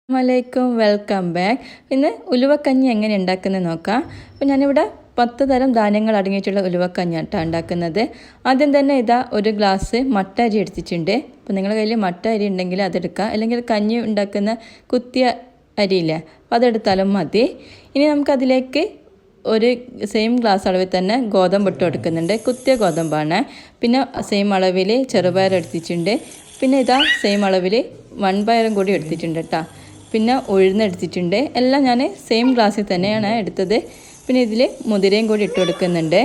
അസ്സലാമലൈക്കും welcome back. ഇന്ന് ഉലുവക്കഞ്ഞി എങ്ങനെ ഉണ്ടാക്കുന്നത് നോക്കാം. അപ്പോൾ ഞാനിവിടെ 10 തരം ധാന്യങ്ങൾ അടങ്ങിയിട്ടുള്ള ഉലുവക്കഞ്ഞിയാണ് ഉണ്ടാക്കുന്നത്. ആദ്യം തന്നെ ഇതാ ഒരു ഗ്ലാസ് മട്ട അരി എടുത്തിട്ടുണ്ട്. അപ്പോൾ നിങ്ങളുടെ കയ്യിൽ മട്ട അരി ഉണ്ടെങ്കിൽ അതെടുക്കുക, അല്ലെങ്കിൽ കഞ്ഞി ഉണ്ടാക്കുന്ന കുത്തിയ അരിയില്ലേ, അപ്പോൾ അതെടുത്താലും മതി. ഇനി നമുക്കതിലേക്ക് ഒരു സെയിം ഗ്ലാസ് അളവിൽ തന്നെ ഗോതമ്പ് ഇട്ട് കൊടുക്കുന്നുണ്ട്. കുത്തിയ ഗോതമ്പാണ്. പിന്നെ സെയിം അളവിൽ ചെറുപയർ എടുത്തിട്ടുണ്ട്. പിന്നെ ഇതാ സെയിം അളവിൽ വൻപയറും കൂടി എടുത്തിട്ടുണ്ട് കേട്ടോ. പിന്നെ ഉഴുന്നെടുത്തിട്ടുണ്ട്. എല്ലാം ഞാൻ സെയിം ഗ്ലാസ്സിൽ തന്നെയാണ് എടുത്തത്. പിന്നെ ഇതിൽ മുതിരയും കൂടി ഇട്ട് കൊടുക്കുന്നുണ്ട്.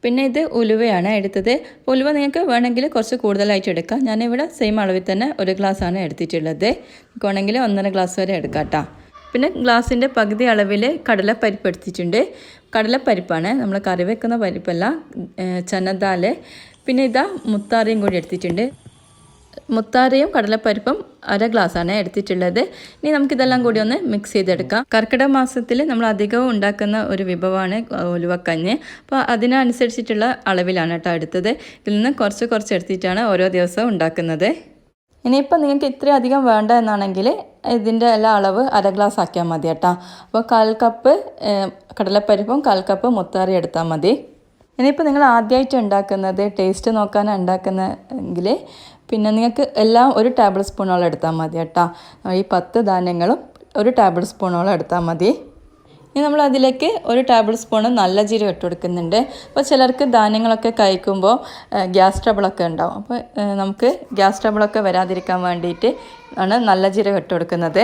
പിന്നെ ഇത് ഉലുവയാണ് എടുത്തത്. ഉലുവ നിങ്ങൾക്ക് വേണമെങ്കിൽ കുറച്ച് കൂടുതലായിട്ട് എടുക്കാം. ഞാനിവിടെ സെയിം അളവിൽ തന്നെ ഒരു ഗ്ലാസ്സാണ് എടുത്തിട്ടുള്ളത്. നിങ്ങൾക്ക് വേണമെങ്കിൽ 1.5 ഗ്ലാസ് വരെ എടുക്കാം കേട്ടോ. പിന്നെ ഗ്ലാസിൻ്റെ പകുതി അളവിൽ കടലപ്പരിപ്പ് എടുത്തിട്ടുണ്ട്. കടലപ്പരിപ്പാണ്, നമ്മൾ കറി വെക്കുന്ന പരിപ്പല്ല, ചനദാൽ. പിന്നെ ഇതാ മുത്താറിയും കൂടി എടുത്തിട്ടുണ്ട്. മുത്താറിയും കടലപ്പരിപ്പും 1/2 ഗ്ലാസ്സാണ് എടുത്തിട്ടുള്ളത്. ഇനി നമുക്കിതെല്ലാം കൂടി ഒന്ന് മിക്സ് ചെയ്തെടുക്കാം. കർക്കിടക മാസത്തിൽ നമ്മൾ അധികവും ഉണ്ടാക്കുന്ന ഒരു വിഭവമാണ് ഉലുവക്കഞ്ഞി. അപ്പോൾ അതിനനുസരിച്ചിട്ടുള്ള അളവിലാണ് കേട്ടോ എടുത്തത്. ഇതിൽ നിന്ന് കുറച്ച് എടുത്തിട്ടാണ് ഓരോ ദിവസവും ഉണ്ടാക്കുന്നത്. ഇനിയിപ്പോൾ നിങ്ങൾക്ക് ഇത്രയും അധികം വേണ്ട എന്നാണെങ്കിൽ ഇതിൻ്റെ എല്ലാ അളവ് 1/2 ഗ്ലാസ് ആക്കിയാൽ മതി കേട്ടോ. അപ്പോൾ 1/4 കപ്പ് കടലപ്പരിപ്പും 1/4 കപ്പ് മുത്താറി എടുത്താൽ മതി. ഇനിയിപ്പോൾ നിങ്ങൾ ആദ്യമായിട്ട് ഉണ്ടാക്കുന്നത്, ടേസ്റ്റ് നോക്കാനാണ് ഉണ്ടാക്കുന്നതെങ്കിൽ പിന്നെ നിങ്ങൾക്ക് എല്ലാം 1 ടേബിൾ സ്പൂണോളം എടുത്താൽ മതി കേട്ടോ. ഈ 10 ധാന്യങ്ങളും 1 ടേബിൾ സ്പൂണോളം എടുത്താൽ മതി. ഇനി നമ്മൾ അതിലേക്ക് 1 ടേബിൾ സ്പൂൺ നല്ല ജീരകം ഇട്ട് കൊടുക്കുന്നുണ്ട്. അപ്പോൾ ചിലർക്ക് ധാന്യങ്ങളൊക്കെ കഴിക്കുമ്പോൾ ഗ്യാസ് ട്രബിളൊക്കെ ഉണ്ടാവും. അപ്പോൾ നമുക്ക് ഗ്യാസ് ട്രബിളൊക്കെ വരാതിരിക്കാൻ വേണ്ടിയിട്ട് ആണ് നല്ല ജീരകം ഇട്ട് കൊടുക്കുന്നത്.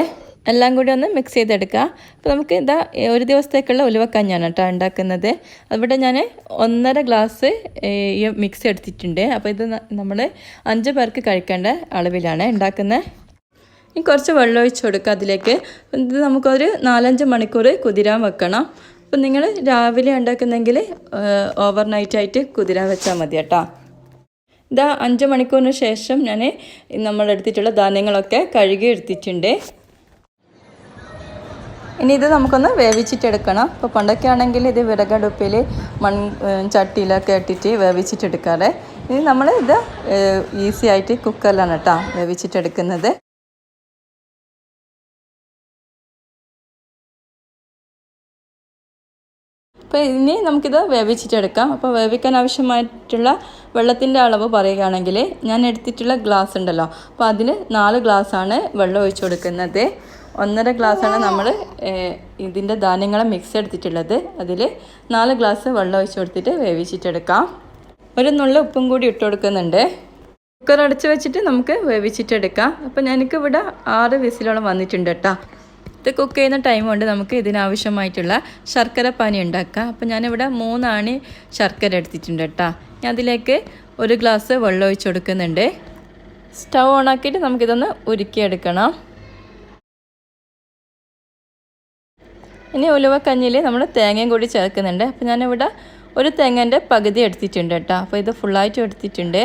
എല്ലാം കൂടി ഒന്ന് മിക്സ് ചെയ്തെടുക്കുക. അപ്പോൾ നമുക്ക് ഇതാ ഒരു ദിവസത്തേക്കുള്ള ഉലുവക്കഞ്ഞിയാണ് കേട്ടോ ഉണ്ടാക്കുന്നത്. അവിടെ ഞാൻ 1.5 ഗ്ലാസ് ഈ മിക്സ് എടുത്തിട്ടുണ്ട്. അപ്പോൾ ഇത് നമ്മൾ 5 പേർക്ക് കഴിക്കേണ്ട അളവിലാണ് ഉണ്ടാക്കുന്നത്. ഇനി കുറച്ച് വെള്ളം ഒഴിച്ച് കൊടുക്കുക അതിലേക്ക്. ഇത് നമുക്കൊരു 4-5 മണിക്കൂർ കുതിരാൻ വെക്കണം. അപ്പോൾ നിങ്ങൾ രാവിലെ ഉണ്ടാക്കുന്നെങ്കിൽ ഓവർനൈറ്റായിട്ട് കുതിരാൻ വെച്ചാൽ മതി കേട്ടോ. ഇതാ 5 മണിക്കൂറിന് ശേഷം ഞാൻ നമ്മളെടുത്തിട്ടുള്ള ധാന്യങ്ങളൊക്കെ കഴുകി എടുത്തിട്ടുണ്ട്. ഇനി ഇത് നമുക്കൊന്ന് വേവിച്ചിട്ടെടുക്കണം. ഇപ്പോൾ പണ്ടൊക്കെ ആണെങ്കിൽ ഇത് വിറകടുപ്പിൽ ചട്ടിയിലൊക്കെ ഇട്ടിട്ട് വേവിച്ചിട്ടെടുക്കാറ്. ഇനി നമ്മൾ ഇത് ഈസി ആയിട്ട് കുക്കറിലാണ് കേട്ടോ വേവിച്ചിട്ടെടുക്കുന്നത്. അപ്പോൾ ഇനി നമുക്കിത് വേവിച്ചിട്ടെടുക്കാം. അപ്പോൾ വേവിക്കാൻ ആവശ്യമായിട്ടുള്ള വെള്ളത്തിൻ്റെ അളവ് പറയുകയാണെങ്കിൽ ഞാൻ എടുത്തിട്ടുള്ള ഗ്ലാസ് ഉണ്ടല്ലോ, അപ്പോൾ അതിന് 4 ഗ്ലാസ്സാണ് വെള്ളം ഒഴിച്ചു കൊടുക്കുന്നത്. 1.5 ഗ്ലാസ്സാണ് നമ്മൾ ഇതിൻ്റെ ധാന്യങ്ങളെ മിക്സ് എടുത്തിട്ടുള്ളത്. അതിൽ 4 ഗ്ലാസ് വെള്ളം ഒഴിച്ച് കൊടുത്തിട്ട് വേവിച്ചിട്ടെടുക്കാം. ഒരു നുള്ളി ഉപ്പും കൂടി ഇട്ട് കൊടുക്കുന്നുണ്ട്. കുക്കർ അടച്ച് വെച്ചിട്ട് നമുക്ക് വേവിച്ചിട്ടെടുക്കാം. അപ്പോൾ എനിക്കിവിടെ 6 വിസിലോളം വന്നിട്ടുണ്ട് കേട്ടോ. ഇത് കുക്ക് ചെയ്യുന്ന ടൈം കൊണ്ട് നമുക്ക് ഇതിനാവശ്യമായിട്ടുള്ള ശർക്കര പാനി ഉണ്ടാക്കാം. അപ്പോൾ ഞാനിവിടെ 3 ആണി ശർക്കര എടുത്തിട്ടുണ്ട് കേട്ടോ. ഞാൻ അതിലേക്ക് 1 ഗ്ലാസ് വെള്ളം ഒഴിച്ച് കൊടുക്കുന്നുണ്ട്. സ്റ്റൗ ഓണാക്കിയിട്ട് നമുക്കിതൊന്ന് ഉരുക്കിയെടുക്കണം. ഇനി ഉലുവക്കഞ്ഞിയിൽ നമ്മൾ തേങ്ങയും കൂടി ചേർക്കുന്നുണ്ട്. അപ്പോൾ ഞാനിവിടെ 1 തേങ്ങേൻ്റെ പകുതി എടുത്തിട്ടുണ്ട് കേട്ടോ. അപ്പോൾ ഇത് ഫുള്ളായിട്ട് എടുത്തിട്ടുണ്ട്.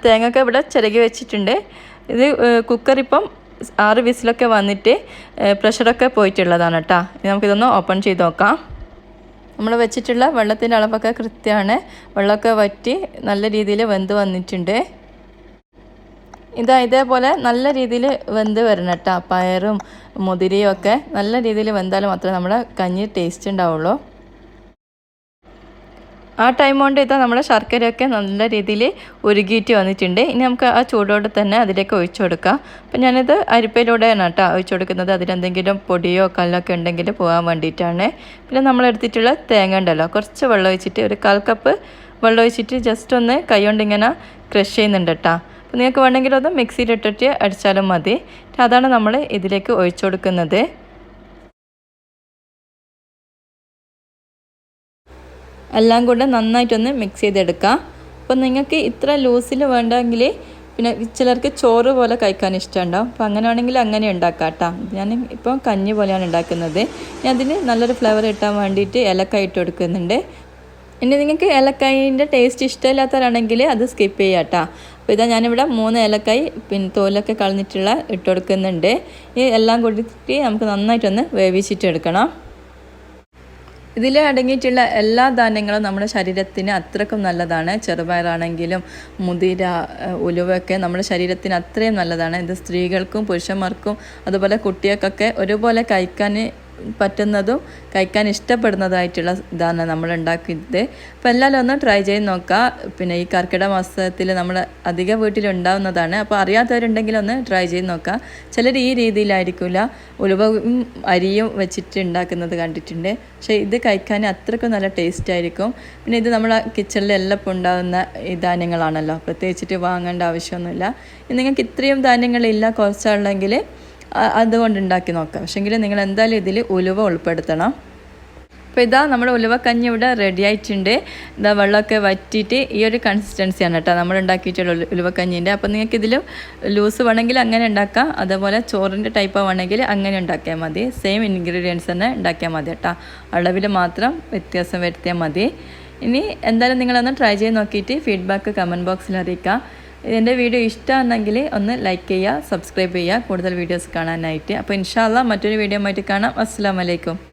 തേങ്ങയൊക്കെ ഇവിടെ ചിരകി വെച്ചിട്ടുണ്ട്. ഇത് കുക്കറിപ്പം 6 വിസിലൊക്കെ വന്നിട്ട് പ്രഷറൊക്കെ പോയിട്ടുള്ളതാണ് കേട്ടോ. ഇനി നമുക്കിതൊന്ന് ഓപ്പൺ ചെയ്ത് നോക്കാം. നമ്മൾ വെച്ചിട്ടുള്ള വെള്ളത്തിൻ്റെ അളവൊക്കെ കൃത്യമാണ്. വെള്ളമൊക്കെ വറ്റി നല്ല രീതിയിൽ വെന്ത് വന്നിട്ടുണ്ട്. ഇതേപോലെ നല്ല രീതിയിൽ വെന്ത് വരണം കേട്ടോ. പയറും മുതിരയും ഒക്കെ നല്ല രീതിയിൽ വെന്താൽ മാത്രമേ നമ്മുടെ കഞ്ഞി ടേസ്റ്റ് ഉണ്ടാവുള്ളൂ. ആ ടൈം കൊണ്ട് ഇതാ നമ്മുടെ ശർക്കരയൊക്കെ നല്ല രീതിയിൽ ഉരുകിയിട്ട് വന്നിട്ടുണ്ട്. ഇനി നമുക്ക് ആ ചൂടോടെ തന്നെ അതിലേക്ക് ഒഴിച്ചു കൊടുക്കാം. അപ്പം ഞാനിത് അരിപ്പയിലൂടെയാണ് കേട്ടോ ഒഴിച്ചു കൊടുക്കുന്നത്. അതിലെന്തെങ്കിലും പൊടിയോ കല്ലൊക്കെ ഉണ്ടെങ്കിൽ പോകാൻ വേണ്ടിയിട്ടാണ്. പിന്നെ നമ്മളെടുത്തിട്ടുള്ള തേങ്ങ ഉണ്ടല്ലോ, കുറച്ച് വെള്ളം ഒഴിച്ചിട്ട് 1/4 കപ്പ് വെള്ളം ഒഴിച്ചിട്ട് ജസ്റ്റ് ഒന്ന് കൈ കൊണ്ട് ഇങ്ങനെ ക്രഷ് ചെയ്യുന്നുണ്ട് കേട്ടോ. അപ്പോൾ നിങ്ങൾക്ക് വേണമെങ്കിൽ അത് മിക്സിയിലിട്ടിട്ട് അടിച്ചാലും മതി. അതാണ് നമ്മൾ ഇതിലേക്ക് ഒഴിച്ചു കൊടുക്കുന്നത്. എല്ലാം കൂടെ നന്നായിട്ടൊന്ന് മിക്സ് ചെയ്തെടുക്കാം. അപ്പോൾ നിങ്ങൾക്ക് ഇത്ര ലൂസിൽ വേണ്ടെങ്കിൽ പിന്നെ ചിലർക്ക് ചോറ് പോലെ കഴിക്കാൻ ഇഷ്ടമുണ്ടാവും. അപ്പോൾ അങ്ങനെ വേണമെങ്കിൽ അങ്ങനെ ഉണ്ടാക്കാം കേട്ടോ. ഞാൻ ഇപ്പോൾ കഞ്ഞി പോലെയാണ് ഉണ്ടാക്കുന്നത്. ഞാൻ അതിന് നല്ലൊരു ഫ്ലേവർ കിട്ടാൻ വേണ്ടിയിട്ട് ഏലക്കായ ഇട്ട് കൊടുക്കുന്നുണ്ട്. ഇനി നിങ്ങൾക്ക് ഏലക്കായിൻ്റെ ടേസ്റ്റ് ഇഷ്ടമില്ലാത്തവരാണെങ്കിൽ അത് സ്കിപ്പ് ചെയ്യാം കേട്ടോ. അപ്പോൾ ഇതാ ഞാനിവിടെ 3 ഏലക്കായ് പിന്നെ തോലൊക്കെ കളഞ്ഞിട്ടുള്ള ഇട്ട് കൊടുക്കുന്നുണ്ട്. ഈ എല്ലാം കൂടിയിട്ട് നമുക്ക് നന്നായിട്ടൊന്ന് വേവിച്ചിട്ടെടുക്കണം. ഇതിൽ അടങ്ങിയിട്ടുള്ള എല്ലാ ധാന്യങ്ങളും നമ്മുടെ ശരീരത്തിന് അത്രക്കും നല്ലതാണ്. ചെറുപയറാണെങ്കിലും മുതിര, ഉലുവയൊക്കെ നമ്മുടെ ശരീരത്തിന് അത്രയും നല്ലതാണ്. ഇത് സ്ത്രീകൾക്കും പുരുഷന്മാർക്കും അതുപോലെ കുട്ടികൾക്കൊക്കെ ഒരുപോലെ കഴിക്കാൻ പറ്റുന്നതും കഴിക്കാൻ ഇഷ്ടപ്പെടുന്നതായിട്ടുള്ള ഇതാണ് നമ്മൾ ഉണ്ടാക്കിയത്. അപ്പോൾ എല്ലാവരും ഒന്ന് ട്രൈ ചെയ്ത് നോക്കുക. പിന്നെ ഈ കർക്കിടക മാസത്തിൽ നമ്മൾ അധികം വീട്ടിലുണ്ടാവുന്നതാണ്. അപ്പോൾ അറിയാത്തവരുണ്ടെങ്കിൽ ഒന്ന് ട്രൈ ചെയ്ത് നോക്കുക. ചിലർ ഈ രീതിയിലായിരിക്കില്ല ഉലുവയും അരിയും വെച്ചിട്ട് ഉണ്ടാക്കുന്നത് കണ്ടിട്ടുണ്ട്. പക്ഷേ ഇത് കഴിക്കാൻ അത്രയ്ക്കും നല്ല ടേസ്റ്റ് ആയിരിക്കും. പിന്നെ ഇത് നമ്മളെ കിച്ചണിൽ എല്ലാം ഉണ്ടാകുന്ന ഈ ധാന്യങ്ങളാണല്ലോ, പ്രത്യേകിച്ചിട്ട് വാങ്ങേണ്ട ആവശ്യമൊന്നുമില്ല. നിങ്ങൾക്ക് ഇത്രയും ധാന്യങ്ങളില്ല, കുറച്ചുള്ളെങ്കിൽ അതുകൊണ്ട് ഉണ്ടാക്കി നോക്കാം. പക്ഷേങ്കിൽ നിങ്ങൾ എന്തായാലും ഇതിൽ ഉലുവ ഉൾപ്പെടുത്തണം. അപ്പോൾ ഇതാ നമ്മുടെ ഉലുവക്കഞ്ഞി ഇവിടെ റെഡി ആയിട്ടുണ്ട്. ഇതാ വെള്ളമൊക്കെ വറ്റിയിട്ട് ഈ ഒരു കൺസിസ്റ്റൻസിയാണ് കേട്ടോ നമ്മൾ ഉണ്ടാക്കിയിട്ടുള്ള ഉലുവക്കഞ്ഞീൻ്റെ. അപ്പോൾ നിങ്ങൾക്ക് ഇതിൽ ലൂസ് വേണമെങ്കിൽ അങ്ങനെ ഉണ്ടാക്കാം, അതേപോലെ ചോറിൻ്റെ ടൈപ്പ് വേണമെങ്കിൽ അങ്ങനെ ഉണ്ടാക്കിയാൽ മതി. സെയിം ഇൻഗ്രീഡിയൻസ് തന്നെ ഉണ്ടാക്കിയാൽ മതി കേട്ടോ, അളവിൽ മാത്രം വ്യത്യാസം വരുത്തിയാൽ മതി. ഇനി എന്തായാലും നിങ്ങളൊന്ന് ട്രൈ ചെയ്ത് നോക്കിയിട്ട് ഫീഡ്ബാക്ക് കമൻറ്റ് ബോക്സിൽ അറിയിക്കുക. എൻ്റെ വീഡിയോ ഇഷ്ടമാണെങ്കിൽ ഒന്ന് ലൈക്ക് ചെയ്യുക, സബ്സ്ക്രൈബ് ചെയ്യുക കൂടുതൽ വീഡിയോസ് കാണാനായിട്ട്. അപ്പോൾ ഇൻഷാ അല്ലാഹ് മറ്റൊരു വീഡിയോ ആയിട്ട് കാണാം. അസ്സലാമു അലൈക്കും.